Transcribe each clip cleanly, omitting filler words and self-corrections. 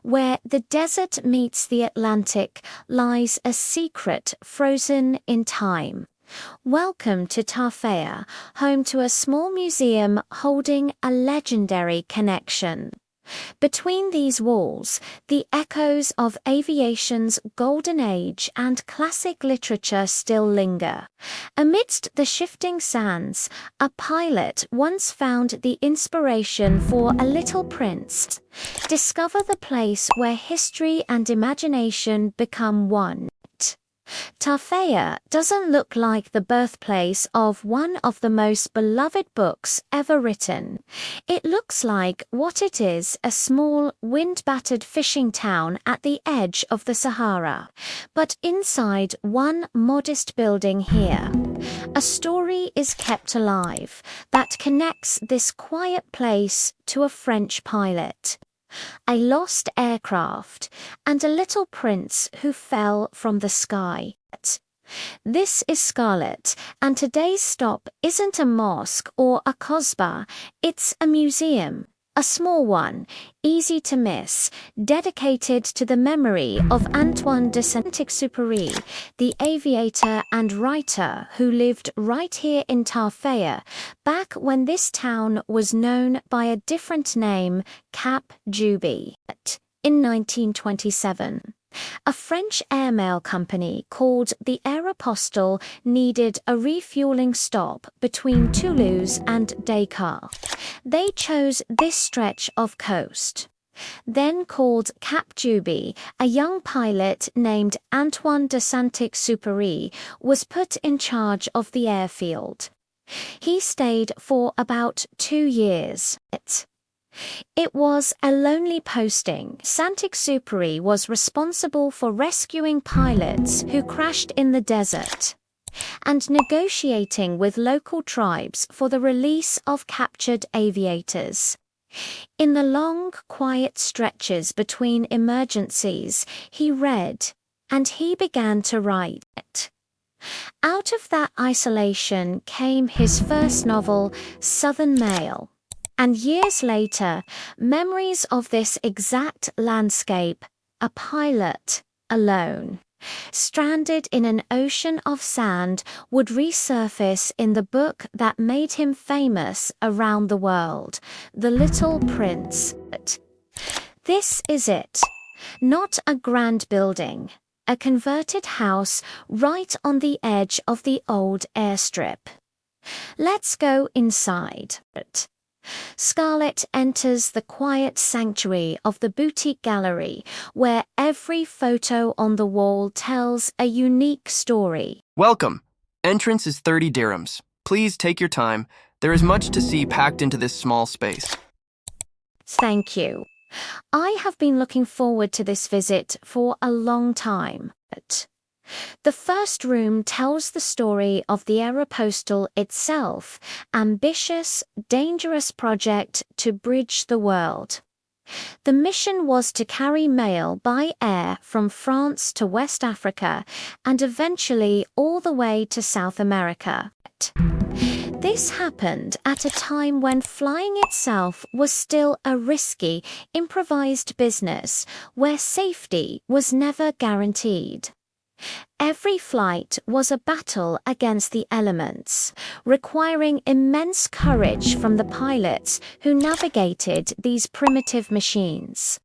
where the desert meets the Atlantic, lies a secret frozen in time. Welcome to Tarfaya, home to a small museum holding a legendary connection. Between these walls, the echoes of aviation's golden age and classic literature still linger. Amidst the shifting sands, a pilot once found the inspiration for A Little Prince. Discover the place where history and imagination become one. Tarfaya doesn't look like the birthplace of one of the most beloved books ever written. It looks like what it is, a small, wind-battered fishing town at the edge of the Sahara. But inside one modest building here, a story is kept alive that connects this quiet place to a French pilot, a lost aircraft, and a little prince who fell from the sky. This is Scarlett, and today's stop isn't a mosque or a Kasbah, it's a museum. A small one, easy to miss, dedicated to the memory of Antoine de Saint-Exupéry, the aviator and writer who lived right here in Tarfaya, back when this town was known by a different name, Cap Juby. In 1927, a French airmail company called the Aéropostale needed a refueling stop between Toulouse and Dakar. They chose this stretch of coast. Then called Cap Juby, a young pilot named Antoine de Saint-Exupéry was put in charge of the airfield. He stayed for about 2 years. It was a lonely posting. Saint-Exupéry was responsible for rescuing pilots who crashed in the desert and negotiating with local tribes for the release of captured aviators. In the long, quiet stretches between emergencies, he read, and he began to write. Out of that isolation came his first novel, Southern Mail. And years later, memories of this exact landscape, a pilot, alone, stranded in an ocean of sand, would resurface in the book that made him famous around the world, The Little Prince. This is it. Not a grand building, a converted house right on the edge of the old airstrip. Let's go inside. Scarlett enters the quiet sanctuary of the boutique gallery, where every photo on the wall tells a unique story. Welcome. Entrance is 30 dirhams. Please take your time. There is much to see packed into this small space. Thank you. I have been looking forward to this visit for a long time. The first room tells the story of the Aéropostale itself, ambitious, dangerous project to bridge the world. The mission was to carry mail by air from France to West Africa and eventually all the way to South America. This happened at a time when flying itself was still a risky, improvised business where safety was never guaranteed. Every flight was a battle against the elements, requiring immense courage from the pilots who navigated these primitive machines.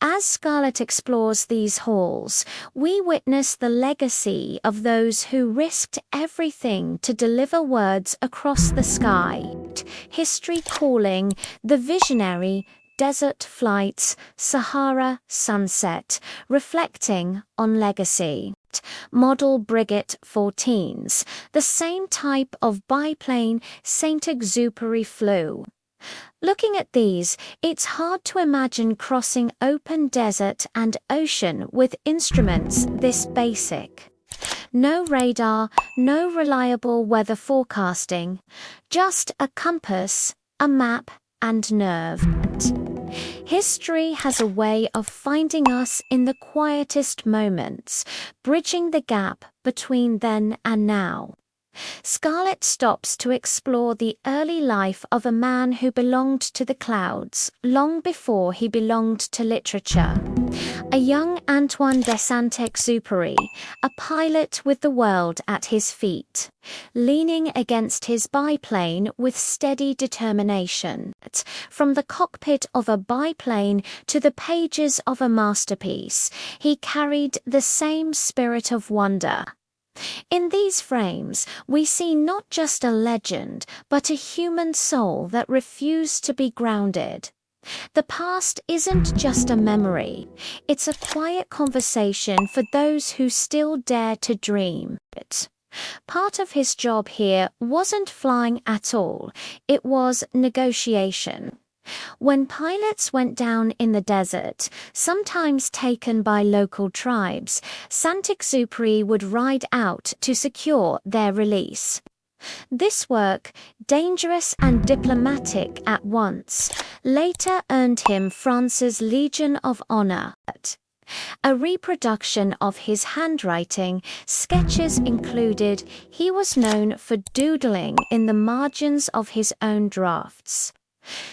As Scarlett explores these halls, we witness the legacy of those who risked everything to deliver words across the sky. History calling, the visionary, desert flights, Sahara sunset, reflecting on legacy. Model Brigate 14s, the same type of biplane Saint-Exupéry flew. Looking at these, it's hard to imagine crossing open desert and ocean with instruments this basic. No radar, no reliable weather forecasting, just a compass, a map, and nerve. History has a way of finding us in the quietest moments, bridging the gap between then and now. Scarlett stops to explore the early life of a man who belonged to the clouds long before he belonged to literature. A young Antoine de Saint-Exupéry, a pilot with the world at his feet, leaning against his biplane with steady determination. From the cockpit of a biplane to the pages of a masterpiece, he carried the same spirit of wonder. In these frames, we see not just a legend, but a human soul that refused to be grounded. The past isn't just a memory, it's a quiet conversation for those who still dare to dream. Part of his job here wasn't flying at all, it was negotiation. When pilots went down in the desert, sometimes taken by local tribes, Saint-Exupéry would ride out to secure their release. This work, dangerous and diplomatic at once, later earned him France's Legion of Honor. A reproduction of his handwriting, sketches included, he was known for doodling in the margins of his own drafts.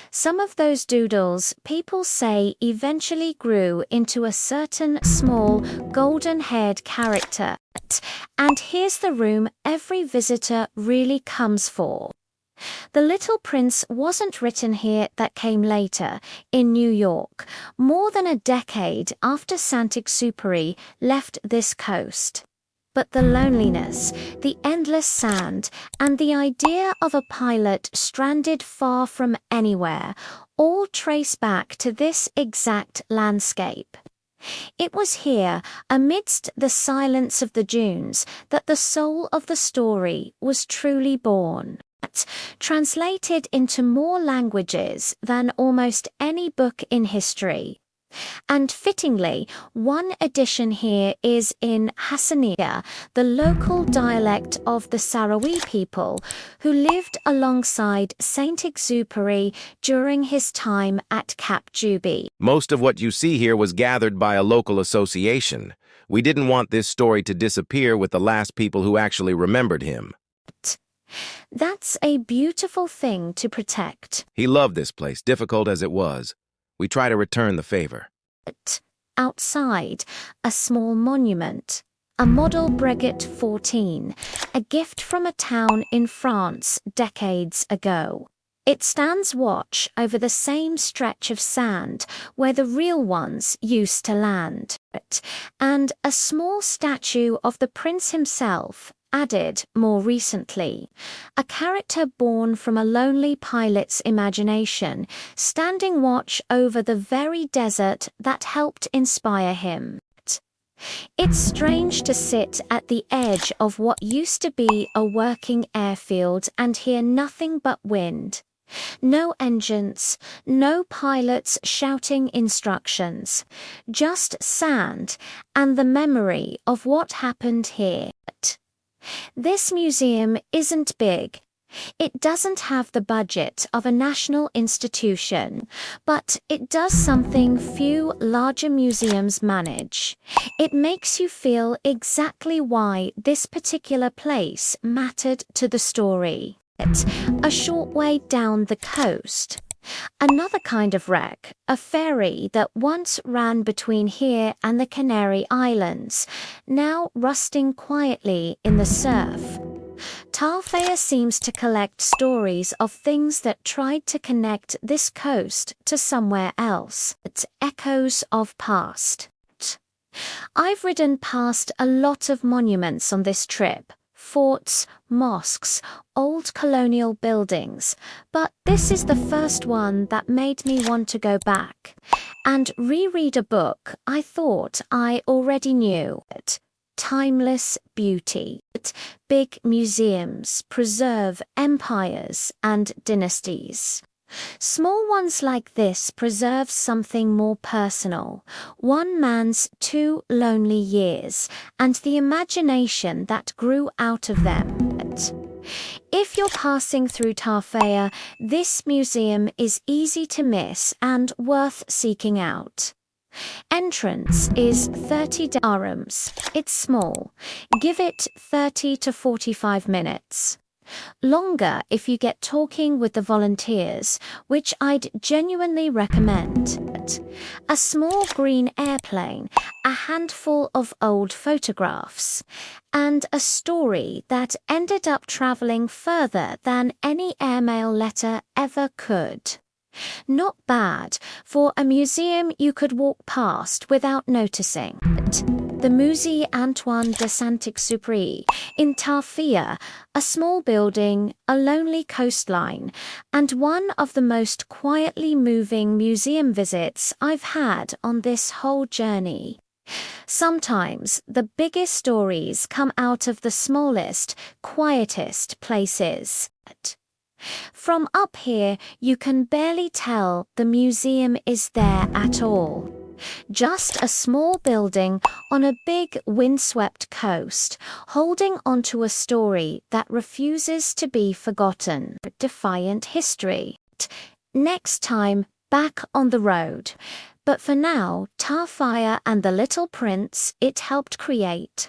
Some of those doodles, people say, eventually grew into a certain small, golden-haired character. And here's the room every visitor really comes for. The Little Prince wasn't written here, that came later, in New York, more than a decade after Saint-Exupéry left this coast. But the loneliness, the endless sand, and the idea of a pilot stranded far from anywhere all trace back to this exact landscape. It was here, amidst the silence of the dunes, that the soul of the story was truly born. Translated into more languages than almost any book in history. And fittingly, one edition here is in Hassaniya, the local dialect of the Sahrawi people who lived alongside Saint-Exupéry during his time at Cap Juby. Most of what you see here was gathered by a local association. We didn't want this story to disappear with the last people who actually remembered him. That's a beautiful thing to protect. He loved this place, difficult as it was. We try to return the favor. Outside, a small monument, a model Breguet 14, a gift from a town in France decades ago. It stands watch over the same stretch of sand where the real ones used to land. And a small statue of the prince himself, added more recently, a character born from a lonely pilot's imagination, standing watch over the very desert that helped inspire him. It's strange to sit at the edge of what used to be a working airfield and hear nothing but wind. No engines, no pilots shouting instructions, just sand and the memory of what happened here. This museum isn't big. It doesn't have the budget of a national institution, but it does something few larger museums manage. It makes you feel exactly why this particular place mattered to the story. A short way down the coast, another kind of wreck, a ferry that once ran between here and the Canary Islands, now rusting quietly in the surf. Tarfaya seems to collect stories of things that tried to connect this coast to somewhere else. It's echoes of past. I've ridden past a lot of monuments on this trip. Forts, mosques, old colonial buildings, but this is the first one that made me want to go back and reread a book I thought I already knew. Timeless beauty. Big museums preserve empires and dynasties. Small ones like this preserve something more personal, one man's 2 lonely years, and the imagination that grew out of them. If you're passing through Tarfaya, this museum is easy to miss and worth seeking out. Entrance is 30 dirhams. It's small. Give it 30 to 45 minutes. Longer if you get talking with the volunteers, which I'd genuinely recommend. A small green airplane, a handful of old photographs, and a story that ended up traveling further than any airmail letter ever could. Not bad for a museum you could walk past without noticing. The Musée Antoine de Saint-Exupéry in Tarfaya, a small building, a lonely coastline, and one of the most quietly moving museum visits I've had on this whole journey. Sometimes the biggest stories come out of the smallest, quietest places. From up here, you can barely tell the museum is there at all. Just a small building on a big windswept coast, holding onto a story that refuses to be forgotten. Defiant history. Next time, back on the road. But for now, Tarfaya and the Little Prince it helped create.